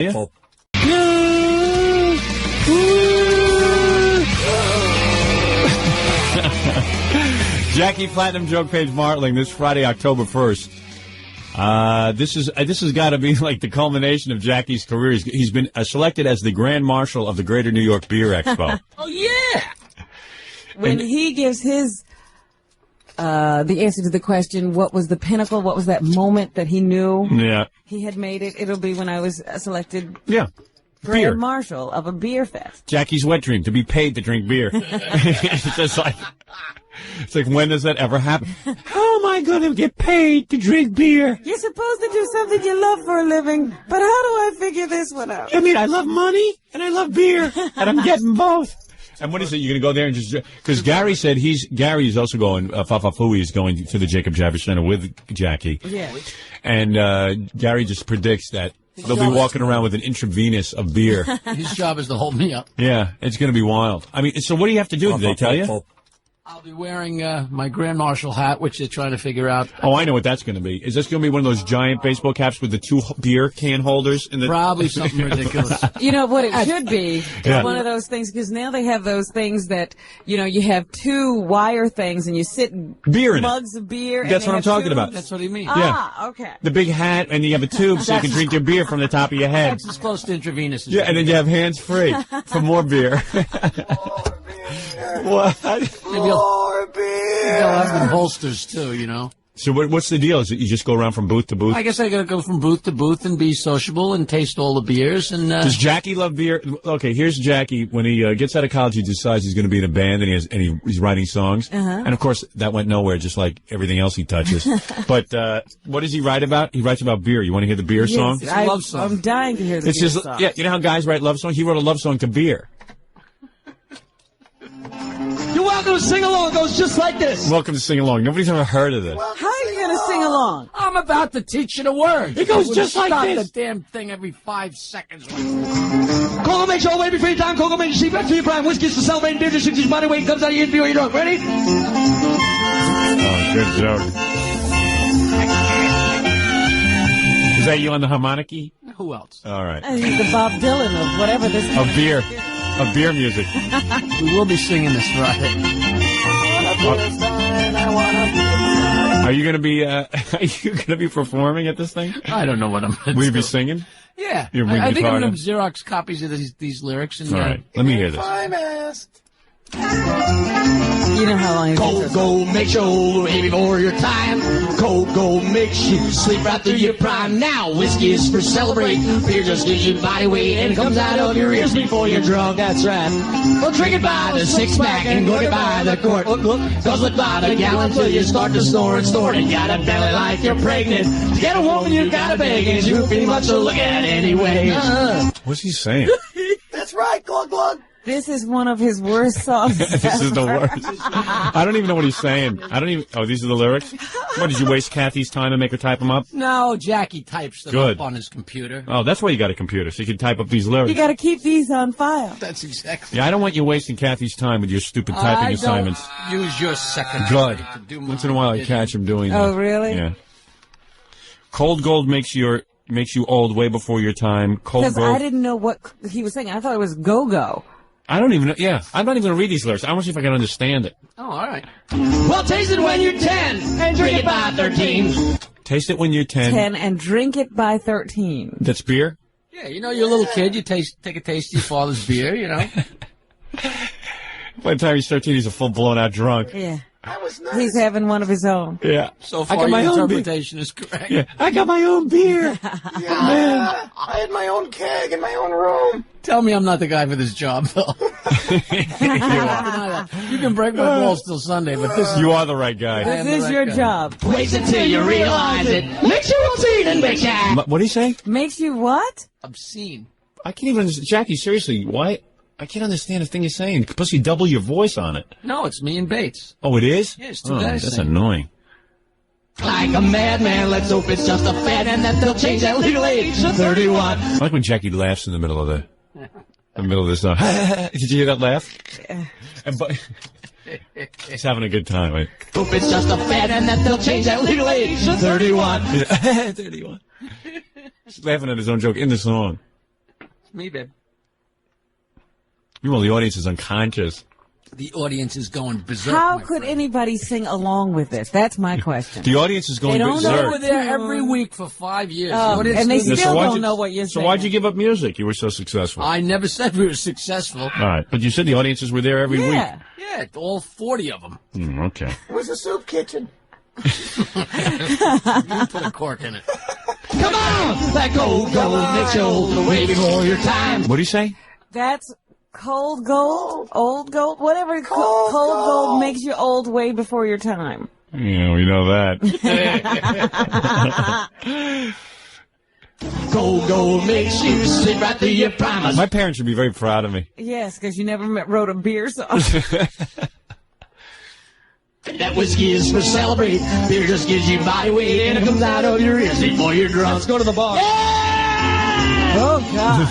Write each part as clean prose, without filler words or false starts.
Yeah. Jackie Platinum Joke Page Martling this Friday, October 1st. This has got to be like the culmination of Jackie's career. He's been selected as the Grand Marshal of the Greater New York Beer Expo. Oh, yeah! When he gives his the answer to the question, what was the pinnacle, what was that moment that he knew he had made it, it'll be when I was selected Grand Marshal of a beer fest. Jackie's wet dream, to be paid to drink beer. It's just like, when does that ever happen? How am I going to get paid to drink beer? You're supposed to do something you love for a living, but how do I figure this one out? I mean, I love money and I love beer, and I'm getting both. And what is it? You're going to go there and just... Because Gary said Gary is also going... Fafafui is going to the Jacob Javits Center with Jackie. Yeah. And Gary just predicts that they'll be walking around with an intravenous of beer. His job is to hold me up. Yeah, it's going to be wild. I mean, so what do you have to do? Did they tell you? I'll be wearing my Grand Marshal hat, which they're trying to figure out. Oh, I know what that's going to be. Is this going to be one of those giant baseball caps with the 2 beer can holders? Probably something ridiculous. You know what it should be? One of those things, because now they have those things that, you have 2 wire things and you sit in mugs of beer. That's what I'm talking about. That's what he means. Okay. The big hat, and you have a tube so you can drink your beer from the top of your head. That's as close to intravenous as and then you have hands free for more beer. What? More beer. They'll have the holsters too, So what's the deal? Is it you just go around from booth to booth? I guess I got to go from booth to booth and be sociable and taste all the beers. And does Jackie love beer? Okay, here's Jackie. When he gets out of college, he decides he's going to be in a band, and he's writing songs. And of course, that went nowhere, just like everything else he touches. But what does he write about? He writes about beer. You want to hear the beer song? It's a love song. I'm dying to hear the beer song. Yeah, you know how guys write love songs? He wrote a love song to beer. You're welcome to sing along. It goes just like this. Welcome to Sing Along. Nobody's ever heard of this. How are you going to sing along? I'm about to teach you the words. It goes just like this. Stop the damn thing every 5 seconds. Cocoa makes you all way before your time. Cocoa makes you see back to your prime. Whiskey is for celebrating. Beer just shoots your body weight and comes out of your interview when you're drunk. Ready? Oh, good joke. Is that you on the harmonica? Who else? All right. I think the Bob Dylan of whatever this is. Of beer. Of beer music. We will be singing this Friday. Are you going to be performing at this thing? I don't know what I'm going to do. Will you be singing? Yeah. You're bringing I think I'm going to guitar Xerox copies of these lyrics. And, all right. Let me hear this. You know how long it is. Cocoa makes you old way before your time. Cocoa makes you sleep right through your prime. Now whiskey is for celebrate. Beer just gives you body weight and comes out of your ears before you're drunk. That's right. Well, drink it by the 6-pack and look it by the quart. Guzzle it by the gallon till you start to snore and snort. You got a belly like you're pregnant. To get a woman, you got a beg, and you're pretty much to look at anyway. What's he saying? That's right. Glug glug. This is one of his worst songs. This is the worst. I don't even know what he's saying. Oh, these are the lyrics? What, did you waste Kathy's time and make her type them up? No, Jackie types them up on his computer. Oh, that's why you got a computer, so you can type up these lyrics. You got to keep these on file. That's exactly. Yeah, I don't want you wasting Kathy's time with your stupid typing assignments. Use your second. Good. Once in a while I catch him doing that. Oh, really? Yeah. Cold gold makes you old way before your time. Cold gold. Because I didn't know what he was saying. I thought it was go-go. I don't even know. Yeah, I'm not even going to read these lyrics. I want to see if I can understand it. Oh, all right. Well, taste it when you're 10 and drink it by 13. Taste it when you're 10. 10 and drink it by 13. That's beer? Yeah, you're a little kid. You take a taste of your father's beer, By the time he's 13, he's a full blown out drunk. Yeah. That was nice. He's having one of his own. Yeah. So far, your interpretation is correct. Yeah. I got my own beer. Yeah, I had my own keg in my own room. Tell me I'm not the guy for this job, though. You can break my balls till Sunday, but You are the right guy. This is your job. Wait until you realize it. Makes you obscene and makes you... What do you say? Makes you what? obscene. I can't even understand. Jackie, seriously, why? I can't understand a thing you're saying. Plus, you double your voice on it. No, it's me and Bates. Oh, it is? Yeah, it's two guys that's singing. annoying. Like a madman, let's hope it's just a fad and that they'll change that legal age to 31. I like when Jackie laughs in the middle of this song. Did you hear that laugh? He's having a good time, right? Hope it's just a fad and that they'll change that legal age to 31. 31. He's laughing at his own joke in the song. Me, babe. Well, the audience is unconscious. The audience is going berserk. How could anybody sing along with this? That's my question. The audience is going berserk. They were there every week for 5 years. And they still don't know what you're saying. So why'd you give up music? You were so successful. I never said we were successful. All right. But you said the audiences were there every week. Yeah, all 40 of them. Okay. It was a soup kitchen. You put a cork in it. Come on! That gold makes you old way before your time. What do you say? That's cold gold, old gold, whatever. Cold gold makes you old way before your time. Yeah, we know that. Gold makes you sleep right through your prime. My parents should be very proud of me. Yes, because you never wrote a beer song. That whiskey is for celebrate. Beer just gives you body weight and it comes out of your ears before you're drunk. Let's go to the bar. Yeah! Oh, God.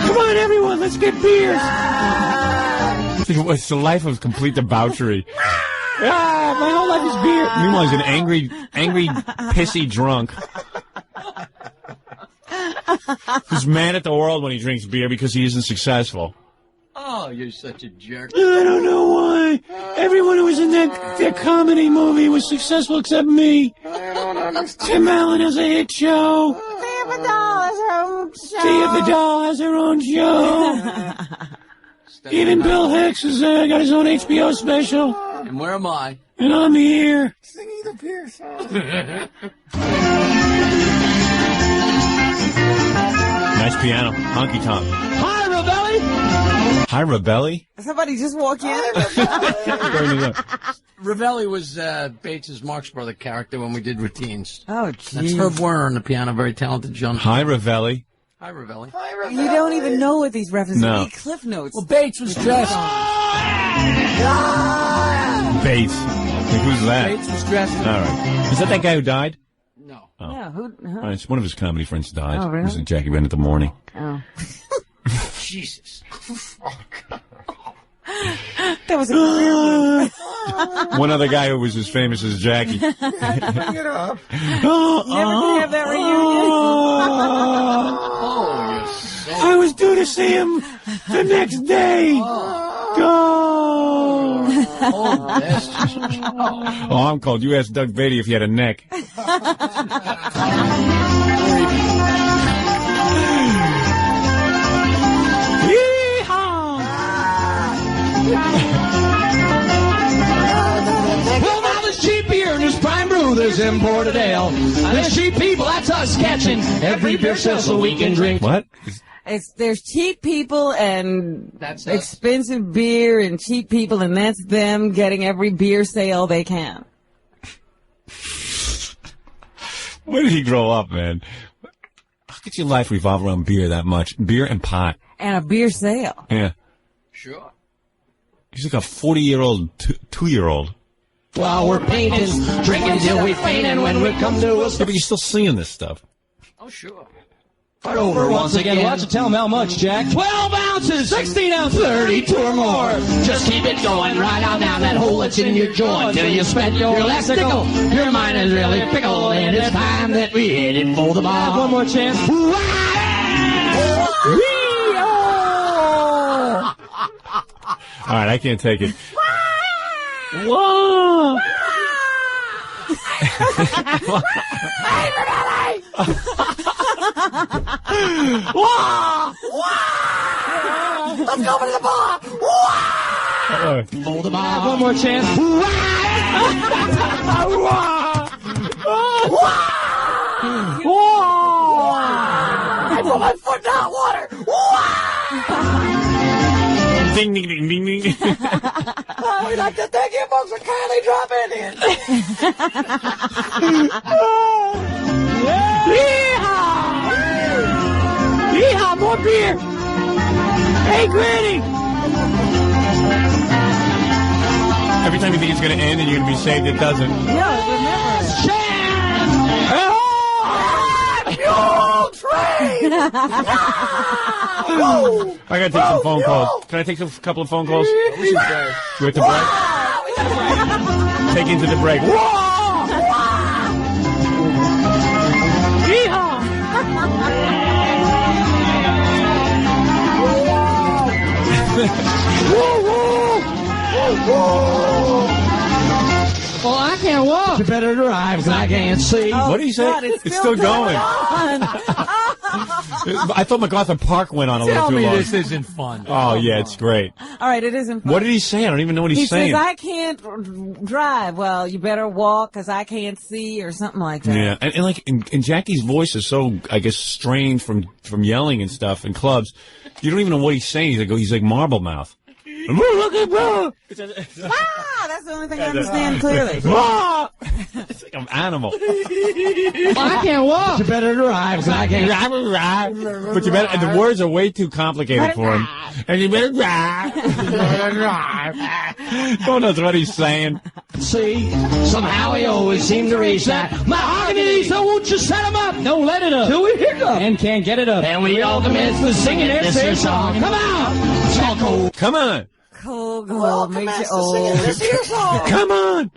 Come on, everyone, let's get beers. It's the life of complete debauchery. My whole life is beer. Meanwhile, he's an angry, pissy drunk who's mad at the world when he drinks beer because he isn't successful. Oh, you're such a jerk. I don't know why. Everyone who was in that comedy movie was successful except me. Tim Allen has a hit show. Thea Vidal has her own show. Even Bill Hicks has got his own HBO special. And where am I? And I'm here. Singing the beer song. Nice piano. Honky tonk. Hi, Rebelli. Hi, Rebelli. Somebody just walk in. Ravelli was Bates' Marx Brother character when we did routines. Oh, That's geez. Herb Werner on the piano, very talented John. Hi, Ravelli. Hi, Ravelli. You don't even know what these references No. are. Cliff notes. Well, Bates was dressed. Bates. Who's that? Bates was dressed. All right. Is that guy who died? No. Oh. Yeah, who? All right, it's one of his comedy friends died. Oh, really? It was in Jackie Bennett the Morning. Oh. Jesus. That was a career move. One other guy who was as famous as Jackie. Bring it up. Never gonna have that reunion. Oh, you're so... I was due to see him the next day. Oh, bastard. Oh, I'm cold. You asked Doug Beatty if he had a neck. Well, now there's cheap beer and there's prime brew, there's imported ale. And there's cheap people, that's us catching every beer sale so we can drink. What? There's cheap people and That's us. expensive beer and cheap people, and that's them getting every beer sale they can. Where did he grow up, man? How could your life revolve around beer that much? Beer and pot. And a beer sale. Yeah. Sure. He's like a 40-year-old, two-year-old. While we're painting, drinking till we faint, and when we come to us, Yeah, but you're still singing this stuff. Oh, sure. start over once again. Watch it, tell him how much, Jack. 12 ounces, 16 ounces, 32 or more. Just keep it going right on down that hole that's in your joint till you spent your last nickel. Your mind is really pickled, and it's time that we hit it for the ball. One more chance. All right, I can't take it. Whoa! Let's go for the ball. For the ball. One more chance. I put my foot in hot water. Ding, ding, ding, ding, ding. We'd like to thank you folks for kindly dropping in. Yeehaw! Yeehaw, more beer! Hey, Granny! Every time you think it's going to end and you're going to be saved, it doesn't. No, it would never. I got to take some phone calls. Can I take a couple of phone calls? We have to break? Take into the break. Whoa! Well, I can't walk. You better drive because I can't see. Oh, What did he say? God, It's still going. I thought MacArthur Park went on a little Tell too me long. this isn't fun. Oh, yeah, it's great. All right, it isn't fun. What did he say? I don't even know what he's saying. He says, I can't drive. Well, you better walk because I can't see or something like that. Yeah, and like, and Jackie's voice is so, I guess, strained from yelling and stuff in clubs. You don't even know what he's saying. He's like Marble Mouth. Ah, that's the only thing I understand clearly. It's like an animal. Well, I can't walk. You better drive because I can't drive. But you better, and the words are way too complicated for him. And you better drive. Don't know what he's saying. See, somehow he always seemed to reach that mahogany, so won't you set him up? No, let it up. Till we hiccup. And can't get it up. And we all commence to singing this here song. Come on. Sassoul. Come on. Cold, makes you old. Come on.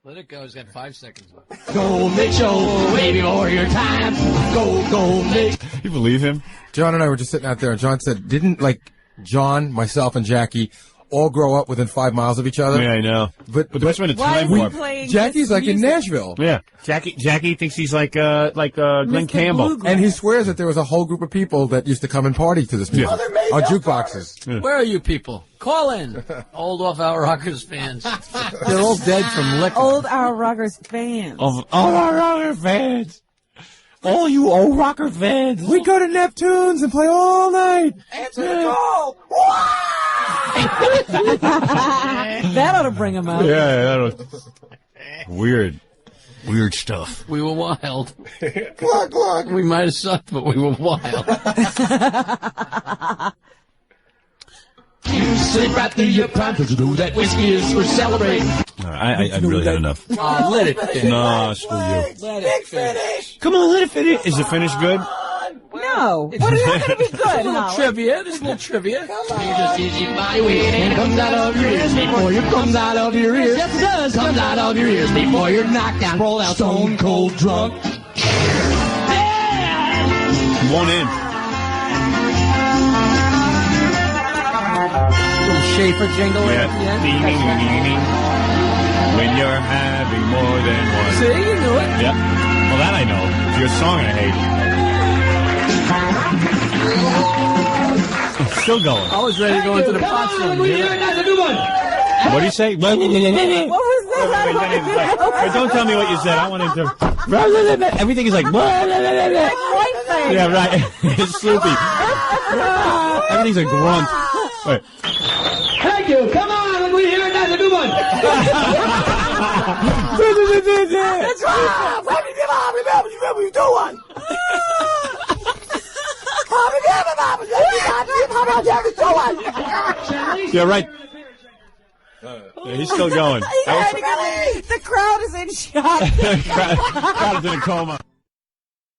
Let it go. He's got 5 seconds left. Go make your old baby or your time. Go make. You believe him? John and I were just sitting out there, and John said, didn't, like, John, myself, and Jackie all grow up within 5 miles of each other? Yeah, I know. But that's been a Why time are we warp. playing Jackie's this like in music? Nashville. Yeah. Jackie thinks he's like Glenn Mr. Campbell. Bluegrass. And he swears that there was a whole group of people that used to come and party to this music. On jukeboxes. Yeah. Where are you people? Call in. Old Off Our Rockers fans. They're all dead from liquor. Old Our Rockers fans. All our rocker fans. All you old rocker fans. We go to Neptune's and play all night. Answer the call. That ought to bring him out. Yeah, that was weird. Weird stuff. We were wild. Glug, glug. We might have sucked, but we were wild. You slip right through your prime because you know that whiskey is for celebrating. I've really had enough. Let it finish. No, screw you. Let it finish. Come on, let it finish. Is it finished good? No. What is that going to be good, Howard? Trivia. There's a little trivia. You just use your body weight and it comes out of your ears before you comes out of your ears. Yes, it does. Comes out of your ears before you're knocked down, rolled out, stone cold drunk. Won't end. Little Schaefer jingle. Yeah. Ding, ding, ding, ding, ding. When you're having more than one. See, you knew it. Yep. Well, that I know. It's your song I hate. Still going. I was ready to go into the pot song. What do you say? What was that? Hey, don't tell me what you said. I want him to. Everything is like. Yeah, right. It's sloopy. Everything's a grunt. Wait. Thank you. Come on, when we hear it, that's a good one. That's right. What you doing? Yeah, right. Yeah, he's still going. The crowd is in shock. Crowd is in a coma.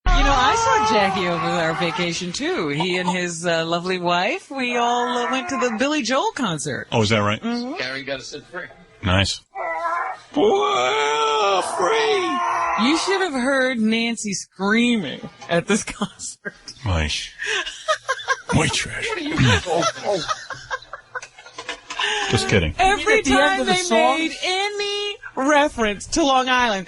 You know, I saw Jackie over our vacation, too. He and his lovely wife, we all went to the Billy Joel concert. Oh, is that right? Mm-hmm. Gary got to sit free. Nice. Whoa, free. You should have heard Nancy screaming at this concert. Nice. White trash. Just kidding. Every at the time end of the they song? made any reference to Long Island.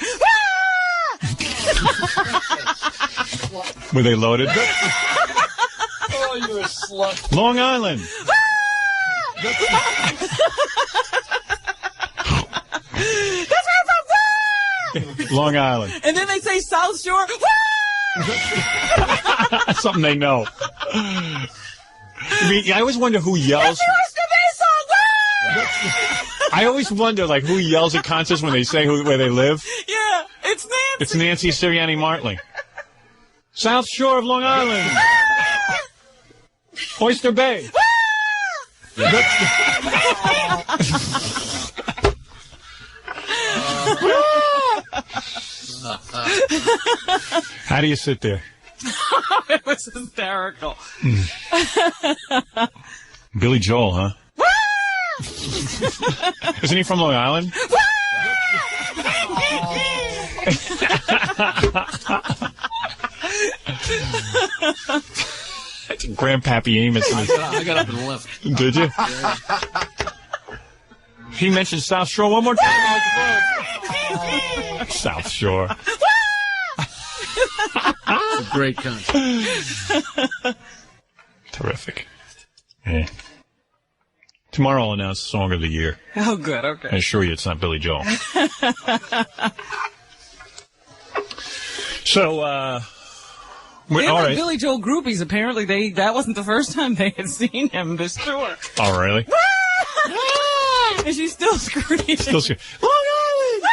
Were they loaded? Oh, you're a slut. Long Island. That's where I'm from. Long Island. And then they say South Shore. That's something they know. I mean, I always wonder who yells. I always wonder, like, who yells at concerts when they say where they live. Yeah, it's Nancy. It's Nancy Sirianni Martling. South Shore of Long Island. Oyster Bay. How do you sit there? It was hysterical. Billy Joel, huh? Isn't he from Long Island? Grandpappy Amos. I got up and left. Did you? Yeah. He mentioned South Shore one more time. South Shore. It's a great concert. Terrific. Yeah. Tomorrow I'll announce Song of the Year. Oh, good. Okay. I assure you it's not Billy Joel. So, all right. Billy Joel groupies, apparently that wasn't the first time they had seen him this tour. Oh, really? And she's still screaming. Still screaming. Long Island!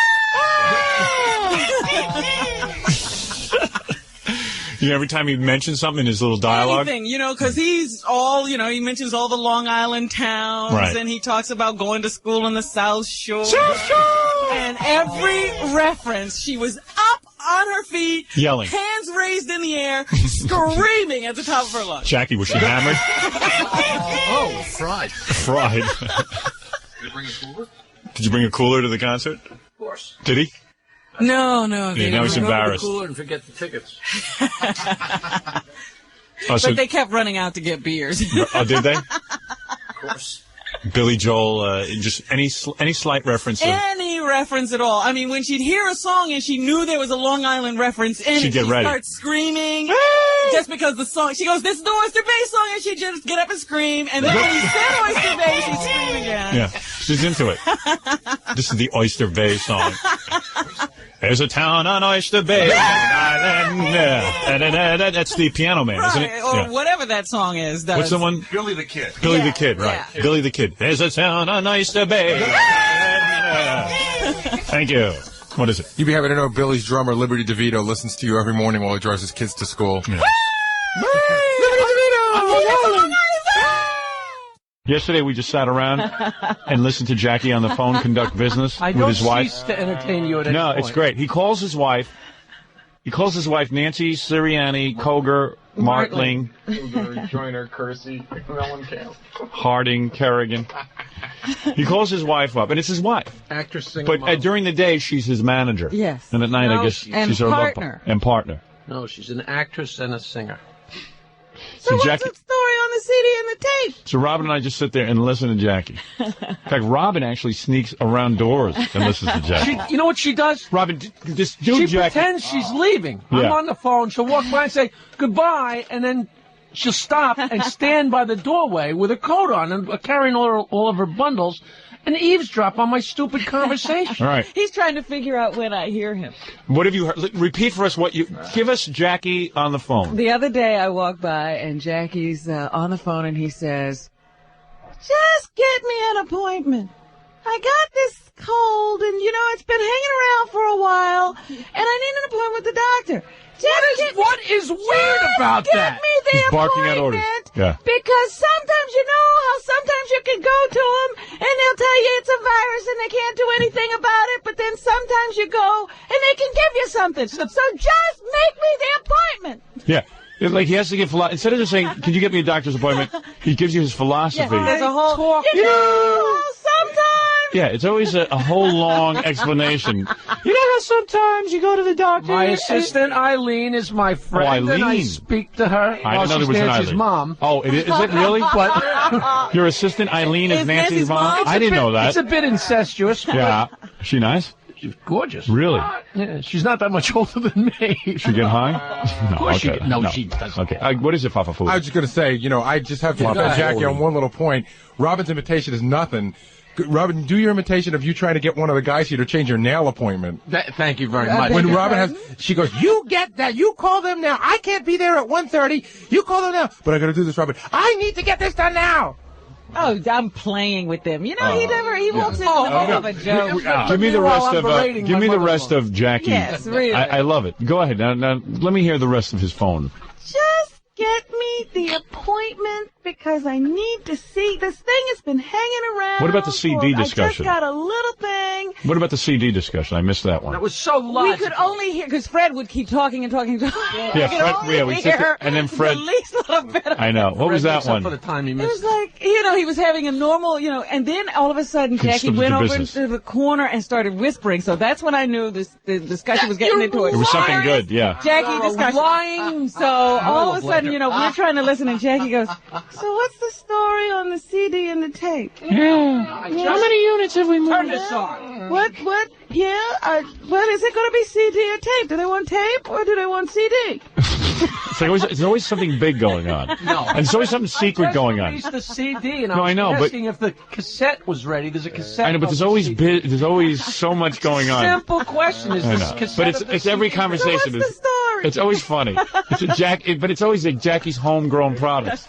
You know, every time he mentions something in his little dialogue. Anything, because he's all, he mentions all the Long Island towns. Right. And he talks about going to school on the South Shore. South Shore! And every reference, she was up on her feet. Yelling. Hands raised in the air, screaming at the top of her lungs. Jackie, was she hammered? Oh, fried. Fried. Did you bring a cooler? Did you bring a cooler to the concert? Of course. Did he? No. Yeah, now he's embarrassed. Go to the cooler and forget the tickets. But they kept running out to get beers. Oh, did they? Of course. Billy Joel, just any slight reference. Any reference at all. I mean, when she'd hear a song and she knew there was a Long Island reference in she'd it, get she'd ready. Start screaming. Just because the song, she goes, "This is the Oyster Bay song," and she'd just get up and scream. And then when he said Oyster Bay, she'd scream again. Yeah, she's into it. This is the Oyster Bay song. There's a town on Oyster Bay. That's the Piano Man, right, isn't it? Or whatever that song is. What's the one? Billy the Kid. Billy the Kid, right. Yeah. Billy the Kid. There's a town on Oyster Bay. Thank you. What is it? You'd be happy to know Billy's drummer, Liberty DeVito, listens to you every morning while he drives his kids to school. Yeah. Liberty DeVito! Yesterday we just sat around and listened to Jackie on the phone conduct business with his wife. cease to entertain you at any point. It's great. He calls his wife Nancy Sirianni, Koger, Martling, Joyner, Kersey, Mellencamp. Harding, Kerrigan. He calls his wife up, and it's his wife. Actress, singer, But model. during the day, she's his manager. Yes. And at night, I No, guess and she's her partner. and partner. No, she's an actress and a singer. So what's Jackie, the story on the CD and the tape? so Robin and I just sit there and listen to Jackie. In fact, Robin actually sneaks around doors and listens to Jackie. You know what she does? Robin, just do She Jackie. pretends she's leaving. I'm Yeah. on the phone. She'll walk by and say goodbye, and then she'll stop and stand by the doorway with her coat on and carrying all of her bundles and eavesdrop on my stupid conversation. All right. He's trying to figure out when I hear him. What have you heard? Repeat for us what you... Give us Jackie on the phone. The other day I walked by and Jackie's on the phone and he says, "Just get me an appointment. I got this cold and, it's been hanging around for a while and I need an appointment with the doctor. What is weird about that? Get me the He's barking at appointment. orders. Yeah. Because sometimes how sometimes you can go to them and they'll tell you it's a virus and they can't do anything about it, but then sometimes you go and they can give you something. So just make me the appointment." Yeah. It's like he has to give instead of just saying, "Can you get me a doctor's appointment?" He gives you his philosophy. There's a whole sometimes. Yeah, it's always a whole long explanation. You know how sometimes you go to the doctor. My assistant Eileen is my friend, and I Eileen. speak to her. I while didn't know there she's was an Nancy's Eileen. mom. Oh, is it really? But Your assistant Eileen is Nancy's mom? I didn't know that. It's a bit incestuous. Yeah. Is she nice? She's gorgeous. Really? Yeah, she's not that much older than me. She get high? No, course she okay. get- no, she doesn't. Okay. What is it, Fafa Fu? I was just going to say, I just have to defend Jackie on one little point. Robin's imitation is nothing. Robin, do your imitation of you trying to get one of the guys here to change your nail appointment. Thank you very much. When Robin she goes, "You get that. You call them now. I can't be there at 1:30. You call them now." But I got to do this, Robin. I need to get this done now. Oh, I'm playing with them. He walks in the middle of a joke. Give me the rest of Jackie. Yes, really. I love it. Go ahead. Now, let me hear the rest of his phone. Just get me the appointment because I need to see. This thing has been hanging around. What about the CD discussion? I just got a little thing. What about the CD discussion? I missed that one. That was so logical. We could only hear, because Fred would keep talking and talking and talking. Yeah, Fred, we sit there, and then Fred. The least little bit of I know. What was that one? For the time he it missed. was like, he was having a normal, and then all of a sudden Jackie went over into the corner and started whispering. So that's when I knew the discussion was getting into it. It was something good, yeah. Jackie discussion. So all of a sudden, we're trying to listen, and Jackie goes, "So what's the story on the CD and the tape? How many units have we moved? Turn this on. What? Yeah, what is it going to be, CD or tape? Do they want tape or do they want CD? It's always something big going on. No. And there's always something secret going on. I just released the CD, and No, I know, I was but- asking if the cassette was ready. There's a cassette. I know, but there's always so much going on. Simple question is I this know. cassette. But of the it's every CD? conversation. So what's the story? It's always funny. But it's always like Jackie's homegrown products.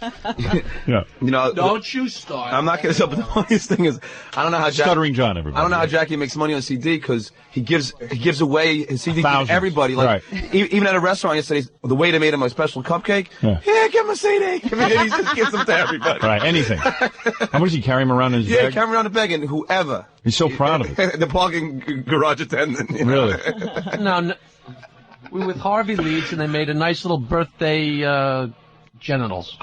Yeah. Don't you start. I'm not going to. But the funniest thing is, I don't know how Stuttering John, everybody. I don't know how Jackie makes money on CD because he gives away his CD Thousands. to everybody. Like Right. even at a restaurant yesterday, the waiter made him a special cupcake. Yeah. Give him a CD. I mean, he just gives them to everybody. Right, anything. How much does he carry him around in his Yeah, bag? carry around the bag and whoever. He's so proud of it. The parking garage attendant. Really? No, we were with Harvey Leeds, and they made a nice little birthday genitals.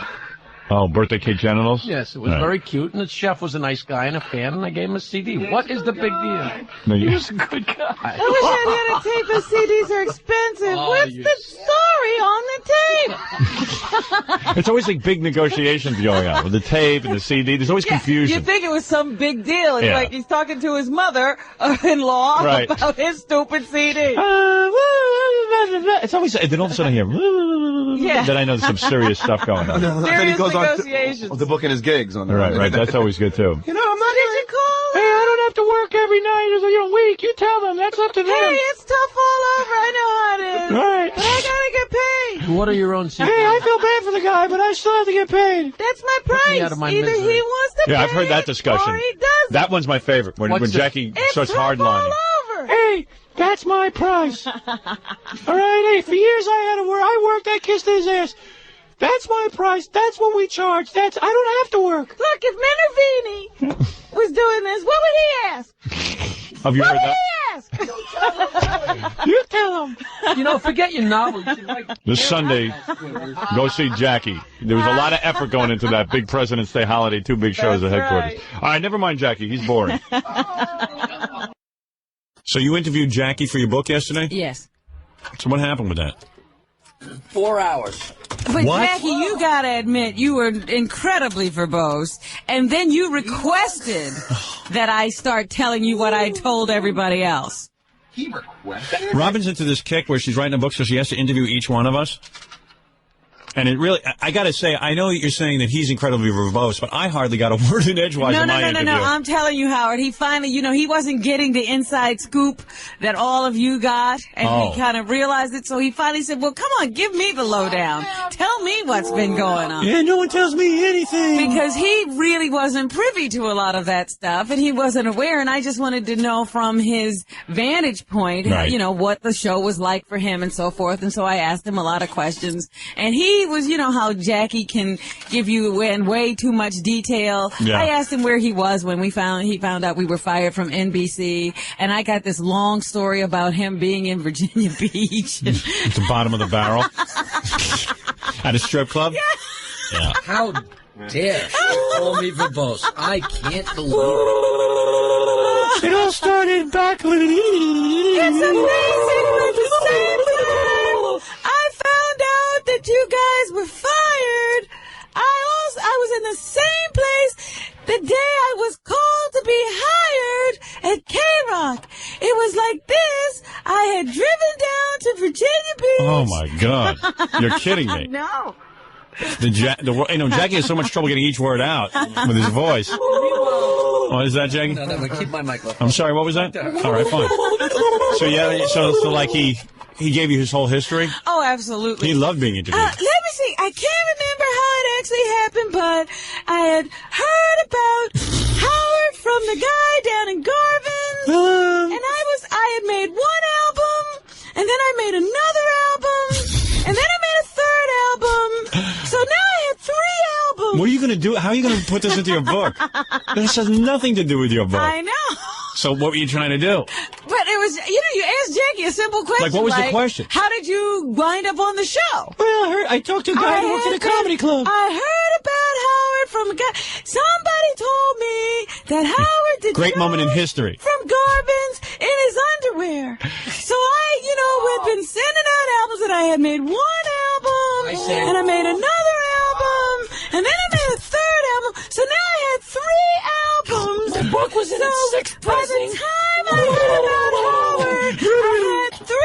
Oh, birthday cake genitals? Yes, it was Right. very cute, and the chef was a nice guy and a fan, and I gave him a CD. What is the big deal? No, He was a good guy. I wish I had a tape, but CDs are expensive. What's the story on the tape? It's always like big negotiations going on with the tape and the CD. There's always confusion. You think it was some big deal. It's Yeah. like he's talking to his mother-in-law Right. about his stupid CD. It's always, and then all of a sudden I hear, then I know there's some serious stuff going on. Then he Serious goes on negotiations. to booking his gigs on the Right. That's always good too. I'm not Did you call? Hey, I don't have to work every night. It's a week. You tell them. That's up to them. Hey, it's tough all over. I know how it is. Right. But I gotta get paid. What are your own CDs? Hey, I feel bad for the guy, but I still have to get paid. That's my Put me price. out of my Either misery. he wants to Yeah, pay I've heard that it discussion. or he doesn't. That one's my favorite, when What's Jackie It's starts tough hardlining. all over. Hey, that's my price. All right, hey, for years I had to work. I worked, I kissed his ass. That's my price. That's what we charge. I don't have to work. Look, if Minervini was doing this, what would he ask? Have you What heard would that? he ask? You tell him. Forget your novel. You should write- This Sunday, go see Jackie. There was a lot of effort going into that big President's Day holiday, 2 big shows at That's headquarters. All right, never mind Jackie. He's boring. So you interviewed Jackie for your book yesterday? Yes. So what happened with that? 4 hours. But What? Jackie, you gotta admit, you were incredibly verbose, and then you requested that I start telling you what I told everybody else. He requested. Robin's into this kick where she's writing a book, so she has to interview each one of us. And it really, I gotta say, I know you're saying that he's incredibly verbose, but I hardly got a word in edgewise in my interview. No. I'm telling you, Howard, he finally, he wasn't getting the inside scoop that all of you got, and he kind of realized it, so he finally said, well, come on, give me the lowdown. Tell me what's been going on. Yeah, no one tells me anything. Because he really wasn't privy to a lot of that stuff, and he wasn't aware, and I just wanted to know from his vantage point, Right. what the show was like for him and so forth, and so I asked him a lot of questions, and he was, how Jackie can give you in way too much detail. Yeah. I asked him where he was when he found out we were fired from NBC, and I got this long story about him being in Virginia Beach. At the bottom of the barrel. At a strip club? Yeah. How dare she call me verbose? I can't believe it. It all started back. It's amazing, but at the same time, I found out that you guys were fired. I was in the same place the day I was called to be hired at K-Rock. It was like this. I had driven down to Virginia Beach. Oh, my God. You're kidding me. No. Jackie has so much trouble getting each word out with his voice. What is that, Jackie? No, but keep my microphone. I'm sorry, what was that? All right, fine. So, yeah, so like he gave you his whole history? Oh, absolutely. He loved being interviewed. Let me see. I can't remember how it actually happened, but I had heard about Howard from the guy down in Garvin's, and I had made one album, and then I made another album, and then I made a third album. So now I had 3 albums. What are you going to do? How are you going to put this into your book? This has nothing to do with your book. I know. So what were you trying to do? But it was, you asked Jackie a simple question. Like, what was the question? How did you wind up on the show? Well, I talked to a guy who worked at a comedy club. I heard about Howard from a guy. Somebody told me that Howard did Great moment in history. From Garbins in his underwear. So we'd been sending out albums, and I had made one album, and I made another album, and then I made a third album. So now I had 3 albums. The book was in its 6th pressing. By the time I heard about Howard, I had 3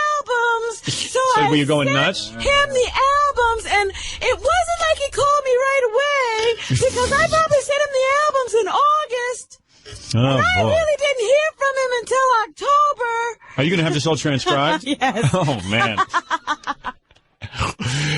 albums. So were you going nuts? Him the albums, and it wasn't like he called me right away, because I probably sent him the albums in August. Oh, and I boy. really didn't hear from him until October. Are you going to have this all transcribed? Yes. Oh, man.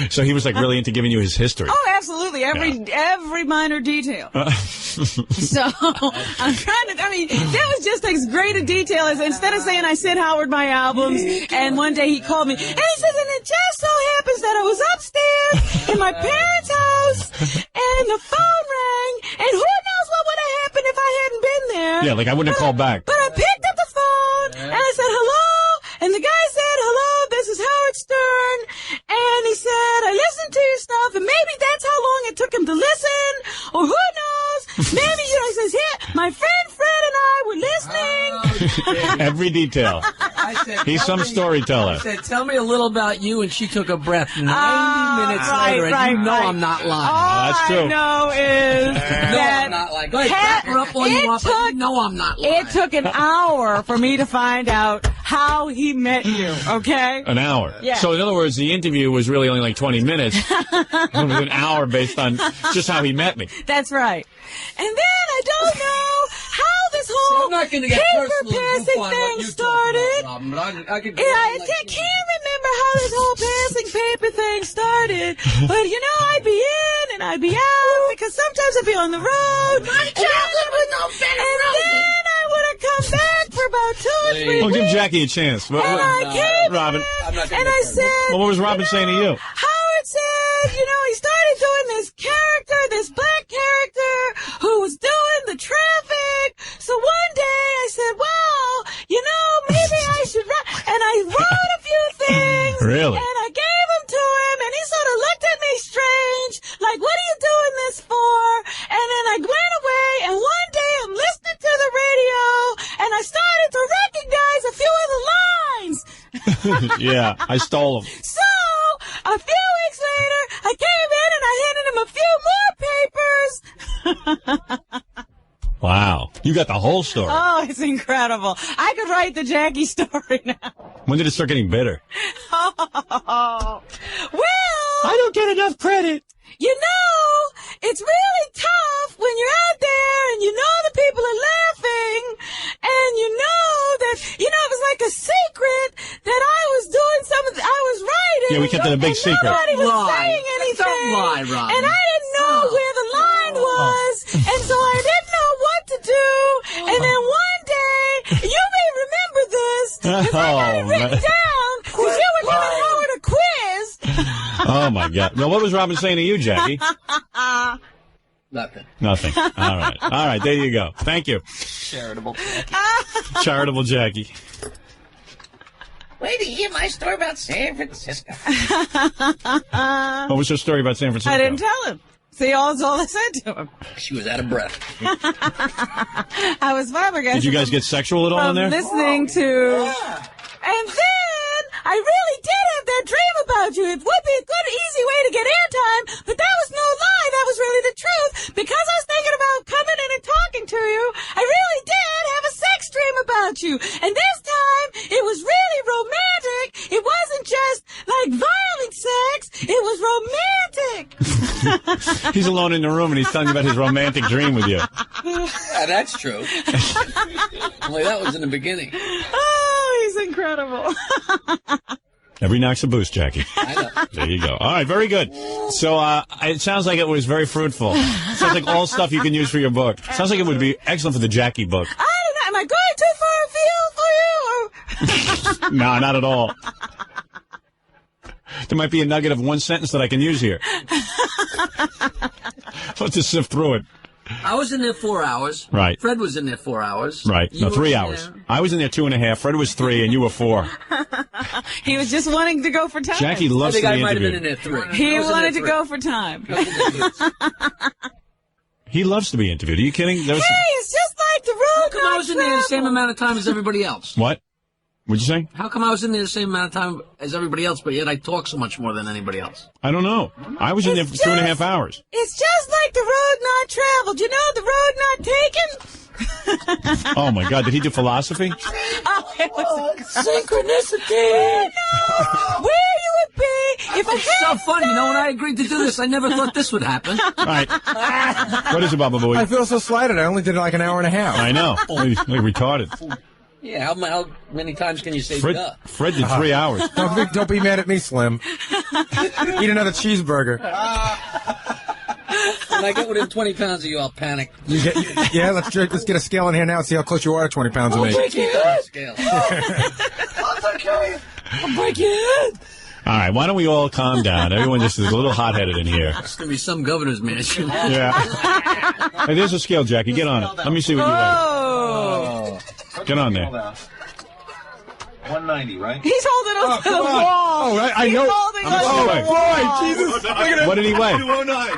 So he was like really into giving you his history. Oh, absolutely. Every minor detail. So I'm trying to, that was just as great a detail as instead of saying I sent Howard my albums, and one day he called me, and he says, and it just so happens that I was upstairs in my parents' house, and the phone rang, and who knows what would have happened if I hadn't been there. Yeah, like I wouldn't have called back. But I picked up the phone, and I said, hello, and the guy said, hello, this is Howard Stern, and he said, I listened to your stuff, and maybe that's how long it took him to listen, or who knows, maybe, he says, here, my friend Fred and I were listening. Every detail. He's some storyteller. I said, tell me a little about you, and she took a breath 90 minutes later, and you know I'm not lying. All that's true. I know is that I'm not lying. Go ahead, back her up all you want, but you know I'm not lying. It took an hour for me to find out how he met you, okay? An hour. Yeah. So in other words, the interview was really only like 20 minutes. It was an hour based on just how he met me. That's right. And then I don't know how this whole paper passing thing started. I can't remember how this whole passing paper thing started. But I'd be in and I'd be out because sometimes I'd be on the road. My childhood was no better. And then I would have come back for about 2 or 3 weeks. Well, give Jackie a chance. And I came Robin. and I said, well, what was Robin saying to you? Howard said, he started doing this black character who was doing the traffic. So one day I said, well, maybe I should write. And I wrote a few things. Really? And I gave them to him, and he sort of looked at me strange, like, what are you doing this for? And then I went away, and one day I'm listening to the radio, and I started to recognize a few of the lines. Yeah, I stole them. So, a few weeks later, I came in and I handed him a few more papers. Wow. You got the whole story. Oh, it's incredible. I could write the Jackie story now. When did it start getting bitter? Oh, well, I don't get enough credit. It's really tough when you're out there and the people are laughing and that, it was like a secret that I was doing I was writing. Yeah, we kept it a big secret. Nobody was saying anything. Don't lie, Robin. And I didn't know where the line was, and so I didn't know what to do. And then one day, you may remember this, because I got it written down, because you were giving Howard a quiz. Oh, my God. Now, what was Robin saying to you, Jackie? Nothing. Nothing. All right. All right, there you go. Thank you. Charitable Jackie. Charitable Jackie. Wait to hear my story about San Francisco. What was your story about San Francisco? I didn't tell him. See, that's all I said to him. She was out of breath. I was flabbergasted. Did you guys get sexual at all in there? Listening to... And then I really did have that dream about you. It would be a good, easy way to get airtime, but that was no lie. That was really the truth. Because I was thinking about coming in and talking to you, I really did have a sex dream about you. And this time, it was really romantic. It wasn't just like violent sex. It was romantic. He's alone in the room and he's telling you about his romantic dream with you. Yeah, that's true. Only that was in the beginning. Oh, he's incredible. Every knock's a boost, Jackie. I know. There you go. All right, very good. So it sounds like it was very fruitful. It sounds like all stuff you can use for your book. Sounds like it would be excellent for the Jackie book. I don't know. Am I going too far afield for you? Or... No, not at all. There might be a nugget of one sentence that I can use here. Let's just sift through it. I was in there 4 hours. Right. Fred was in there 4 hours. Right. You No, were 3 in hours. there. I was in there 2.5. Fred was 3, and you were 4. He was just wanting to go for time. Jackie loves to be I think I might have interviewed. been in there 3. He wanted to go for time. He loves to be interviewed. Are you kidding? Hey, it's just like the road. How come I was in there the same amount of time as everybody else? What? What'd you say? How come I was in there the same amount of time as everybody else, but yet I talk so much more than anybody else? I don't know. I was in there for 2.5 hours. It's just like the road not traveled. You know, the road not taken. Oh, my God. Did he do philosophy? Oh, it was synchronicity. No, where you would be if It's so funny. You know, when I agreed to do this, I never thought this would happen. Right. What is it, Baba Booey? I feel so slighted. I only did it like an hour and a half. I know. Like retarded. Yeah, how many times can you say duh? Fred did 3 hours. Don't be mad at me, Slim. Eat another cheeseburger. When I get within 20 pounds of you, I'll panic. Yeah, let's get a scale in here now and see how close you are to 20 pounds of me. Scale. I'll break your head. All right, why don't we all calm down? Everyone just is a little hot-headed in here. It's going to be some governor's mansion. Yeah. Hey, there's a scale, Jackie. Get on it. Let me see what you weigh. Oh. Get on there. 190, right? He's holding on to the wall. Oh, I know. Oh, boy, Jesus. Look at it. What did he weigh? 209.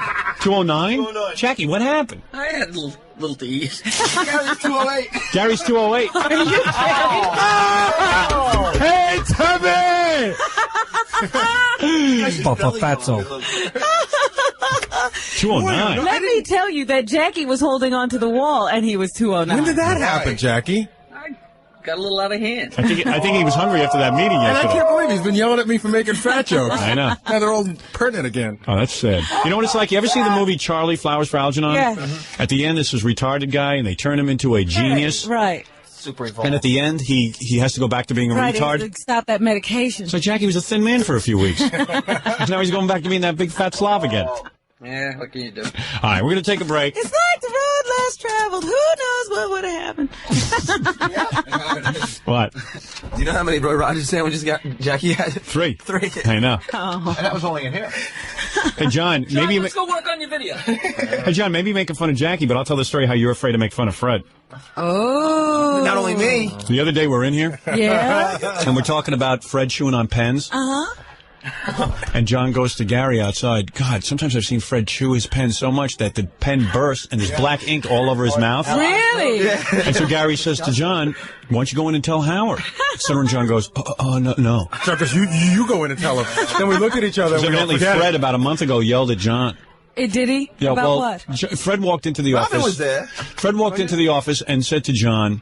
209? Jackie, what happened? I had a little to eat. Gary's 208. Gary's 208. Hey, Tubby! Papa Fatso. 209. Let me tell you that Jackie was holding on to the wall, and he was 209. When did that happen, Jackie? Got a little out of hand. I think he was hungry after that meeting And I yesterday. can't believe he's been yelling at me for making fat jokes. I know. Now they're all pertinent again. Oh, that's sad. You know what it's like? You ever see the movie Charlie, Flowers for Algernon? Yeah. At the end, this is retarded guy, and they turn him into a genius. Right. Super evolved. And at the end, he has to go back to being a Right. retard. To stop that medication. So Jackie was a thin man for a few weeks. Now he's going back to being that big fat slob again. All Yeah, what can you do? right, we're going to take a break. It's like the road less traveled. Who knows what would have happened? What? Do you know how many Roy Rogers sandwiches Jackie had? 3. 3. I know. Oh. And that was only in here. Hey, John, maybe let's go work on your video. Hey, John, maybe you're making fun of Jackie, but I'll tell the story how you're afraid to make fun of Fred. Oh. Not only me. The other day we're in here, Yeah. and we're talking about Fred chewing on pens. Uh-huh. And John goes to Gary outside. God, sometimes I've seen Fred chew his pen so much that the pen bursts and there's black ink all over his mouth. Really? And so Gary says to John, why don't you go in and tell Howard? So and John goes, no. So, because you go in and tell him. Then we look at each other and we don't Evidently, forget Fred it. about a month ago yelled at John. Did he? Yeah, About well, what? Fred walked into the Robin office. was there. Fred walked into the office and said to John,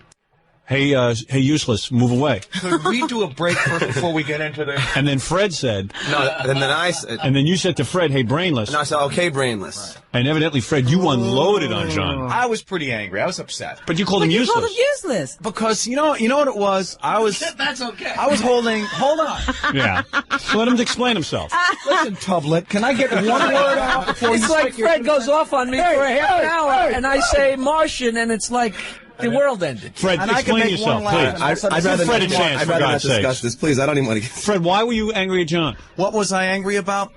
hey, useless, move away. Could we do a break before we get into the... And then Fred said... No, and then I said... And then you said to Fred, hey, brainless. And I said, okay, brainless. And evidently, Fred, you unloaded on John. I was pretty angry. I was upset. But you called him You useless. called him useless. Because you know what it was? That's okay. I was holding. Hold on. Yeah. So let him explain himself. Listen, Tublet, can I get one word out before It's you like stick Fred goes off on me for a half an hour, and I say Martian, and it's like the world ended. Fred, And I can explain make yourself, one please. last- I'd rather Fred a not, chance, I'd for rather not God's discuss sakes. this. Please, I don't even want to get... Fred, why were you angry at John? What was I angry about?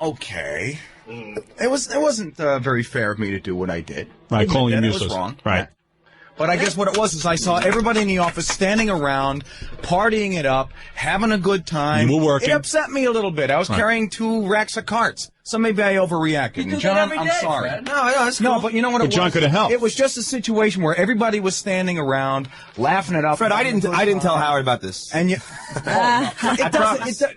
Okay. It wasn't very fair of me to do what I did. Right, calling him It useless. was wrong. Right. But I guess what it was is I saw everybody in the office standing around, partying it up, having a good time. You were working. It upset me a little bit. I was Right. carrying 2 racks of carts. So maybe I overreacted. And John, I'm sorry. Fred. No, it's cool. No, but you know what But it was? John could have helped. It was just a situation where everybody was standing around, laughing it up. Fred, I having a didn't good tell time. Howard about this. And you,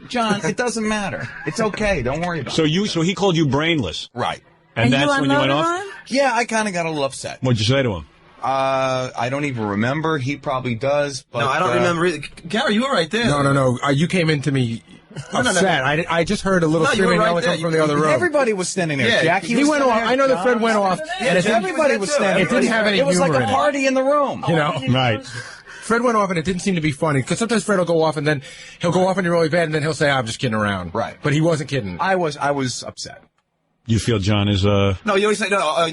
John, it doesn't matter. It's okay. Don't worry about it. So he called you brainless. Right. And that's when you went unloaded off? on him? Yeah, I kind of got a little upset. What'd you say to him? I don't even remember. He probably does. But, No, I don't remember either. Gary, you were right there. No. You came into me upset. I just heard a little No, you were screaming right yelling there. come from the other room. Everybody was standing there. Yeah, Jackie He was went standing off. there, I know that John Fred went off. And everybody was standing It didn't have any It was like humor a in it. party in the room. You know? Right. Fred went off and it didn't seem to be funny because sometimes Fred will go off and then he'll go off and you're really bad and then he'll say, I'm just kidding around. Right. But he wasn't kidding. I was upset. You feel John is No, you always say no. I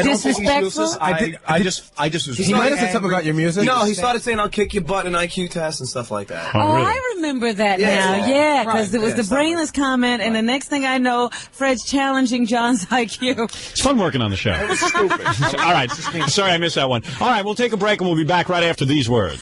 don't think he's useless. I just was. He might have said something about your music. No, he started saying I'll kick your butt in IQ tests and stuff like that. Oh, really? I remember that now. Yeah, because it was the brainless comment, and the next thing I know, Fred's challenging John's IQ. It's fun working on the show. It was stupid. All right. Sorry I missed that one. All right, we'll take a break and we'll be back right after these words.